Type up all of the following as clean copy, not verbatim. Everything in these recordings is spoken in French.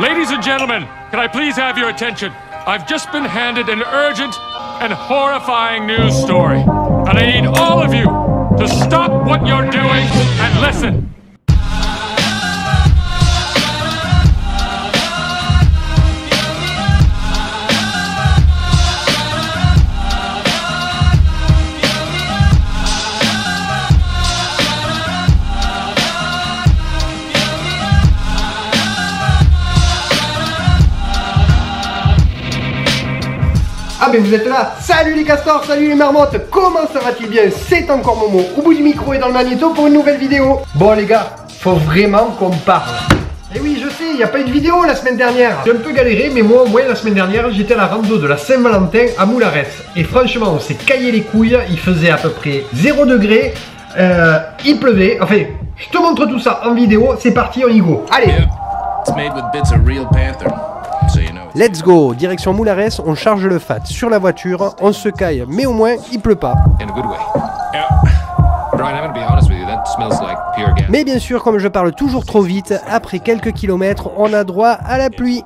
Ladies and gentlemen, can I please have your attention? I've just been handed an urgent and horrifying news story. And I need all of you to stop what you're doing and listen. Ah ben vous êtes là. Salut les castors, salut les marmottes. Comment ça va-t-il bien? C'est encore Momo au bout du micro et dans le magnéto pour une nouvelle vidéo. Bon les gars, faut vraiment qu'on parle. Et oui, je sais, il n'y a pas eu de vidéo la semaine dernière. J'ai un peu galéré, mais moi au moins la semaine dernière, j'étais à la rando de la Saint-Valentin à Moulares. Et franchement, on s'est caillé les couilles, il faisait à peu près 0 degré, il pleuvait. Enfin, je te montre tout ça en vidéo, c'est parti, on y go. Allez. Let's go, direction Moulares, on charge le fat sur la voiture, on se caille, mais au moins il pleut pas. Mais bien sûr, comme je parle toujours trop vite, après quelques kilomètres, on a droit à la pluie.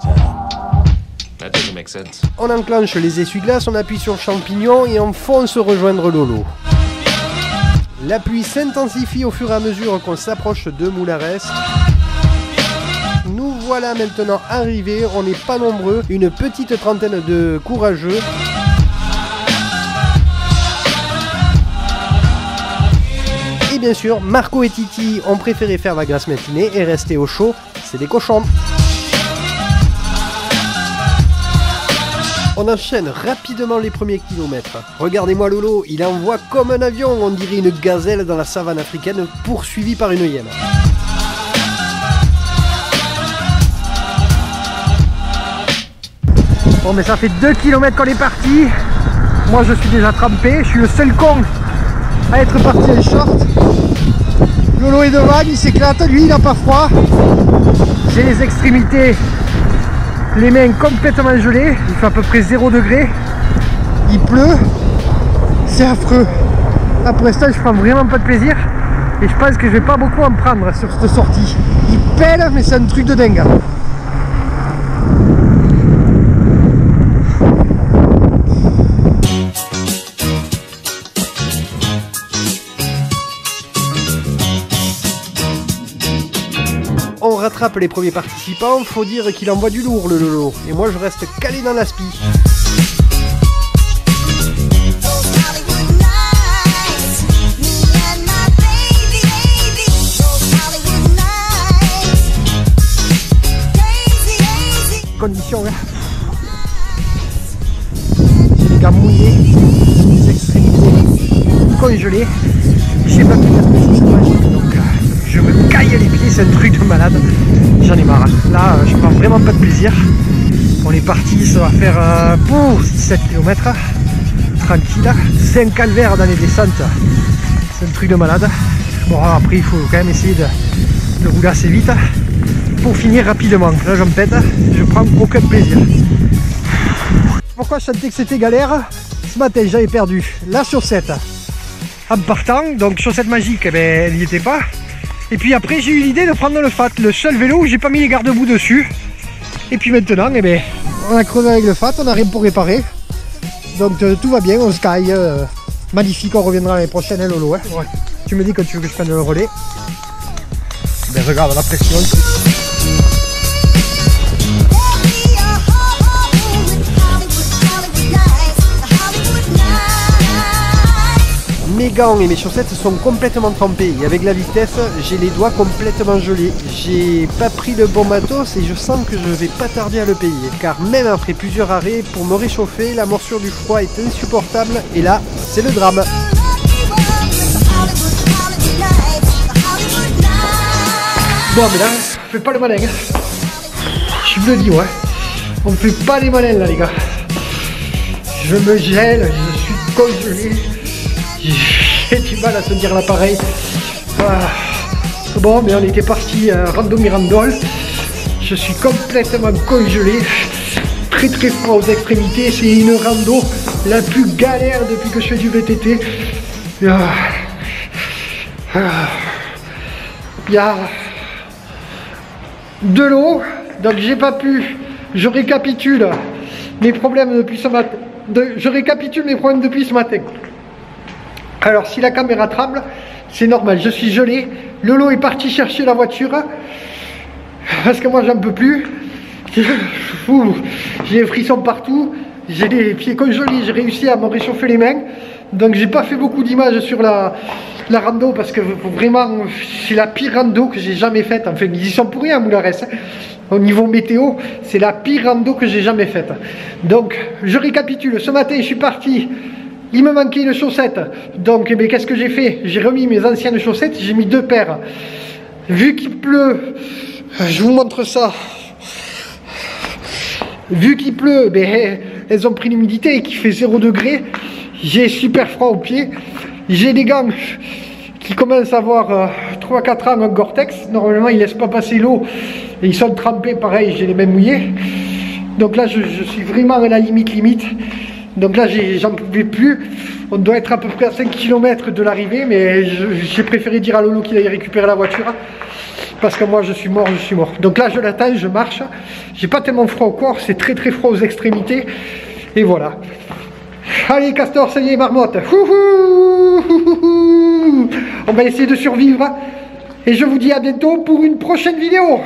On enclenche les essuie-glaces, on appuie sur le champignon et on fonce rejoindre Lolo. La pluie s'intensifie au fur et à mesure qu'on s'approche de Moulares. Nous voilà maintenant arrivés, on n'est pas nombreux, une petite trentaine de courageux. Et bien sûr, Marco et Titi ont préféré faire la grasse matinée et rester au chaud, c'est des cochons. On enchaîne rapidement les premiers kilomètres. Regardez-moi Lolo, il envoie comme un avion, on dirait une gazelle dans la savane africaine poursuivie par une hyène. Bon mais ça fait 2 km qu'on est parti. Moi je suis déjà trempé, je suis le seul con à être parti en short. Lolo est devant, il s'éclate, lui il n'a pas froid. J'ai les extrémités, les mains complètement gelées, il fait à peu près 0 degré. Il pleut, c'est affreux. Là pour l'instant je prends vraiment pas de plaisir. Et je pense que je vais pas beaucoup en prendre sur cette sortie. Il pèle mais c'est un truc de dingue. On rattrape les premiers participants, faut dire qu'il envoie du lourd le Lolo. Et moi je reste calé dans la spi. Conditions, hein. J'ai les gars mouillés, les extrémités congelées. J'ai pas pu mettre mes chaussettes magiques, donc je me caille les pieds, c'est un truc de malade. J'en ai marre. Là, je prends vraiment pas de plaisir. On est parti, ça va faire 7 km. Tranquille. C'est un calvaire dans les descentes. C'est un truc de malade. Bon, après, il faut quand même essayer de rouler assez vite pour finir rapidement. Là, j'en pète. Je prends aucun plaisir. Pourquoi je sentais que c'était galère? Ce matin, j'avais perdu la chaussette en partant. Donc, chaussette magique, eh ben, elle n'y était pas. Et puis après j'ai eu l'idée de prendre le fat, le seul vélo où j'ai pas mis les garde-boue dessus. Et puis maintenant, eh ben, on a crevé avec le fat, on n'a rien pour réparer. Donc tout va bien, on se caille. Magnifique, on reviendra l'année prochaine, hein, Lolo. Hein. Ouais. Tu me dis que tu veux que je prenne le relais. Ben regarde la pression. Mes gants et mes chaussettes sont complètement trempés et avec la vitesse, j'ai les doigts complètement gelés. J'ai pas pris le bon matos et je sens que je vais pas tarder à le payer. Car même après plusieurs arrêts, pour me réchauffer, la morsure du froid est insupportable et là, c'est le drame. Bon mais là, on fait pas le malin. Je vous le dis, ouais. On fait pas les malins là les gars. Je me gèle, je suis congelé. J'ai du mal à tenir l'appareil. Bon, mais on était parti rando mirandole. Je suis complètement congelé. Très très froid aux extrémités. C'est une rando la plus galère depuis que je fais du VTT. de l'eau. Donc j'ai pas pu, je récapitule mes problèmes depuis ce matin. Depuis ce matin. Alors si la caméra tremble, c'est normal, je suis gelé. Lolo est parti chercher la voiture parce que moi j'en peux plus. J'ai des frissons partout, j'ai les pieds congelés, j'ai réussi à me réchauffer les mains. Donc j'ai pas fait beaucoup d'images sur la rando parce que vraiment c'est la pire rando que j'ai jamais faite. Enfin ils y sont pour rien Moulares. Au niveau météo, c'est la pire rando que j'ai jamais faite. Donc je récapitule, ce matin je suis parti, il me manquait une chaussette. Donc qu'est-ce que j'ai fait? J'ai remis mes anciennes chaussettes, j'ai mis 2 paires. Vu qu'il pleut, je vous montre ça. Vu qu'il pleut, elles ont pris l'humidité et qu'il fait 0 degré. J'ai super froid aux pieds. J'ai des gants qui commencent à avoir 3-4 ans en Gore-Tex. Normalement, ils ne laissent pas passer l'eau. Et ils sont trempés, pareil, j'ai les mains mouillées. Donc là, je suis vraiment à la limite. Donc là, j'en pouvais plus. On doit être à peu près à 5 km de l'arrivée. Mais j'ai préféré dire à Lolo qu'il aille récupérer la voiture. Parce que moi, je suis mort. Donc là, je l'attends, je marche. J'ai pas tellement froid au corps. C'est très froid aux extrémités. Et voilà. Allez Castor, ça y est, marmotte. On va essayer de survivre. Et je vous dis à bientôt pour une prochaine vidéo.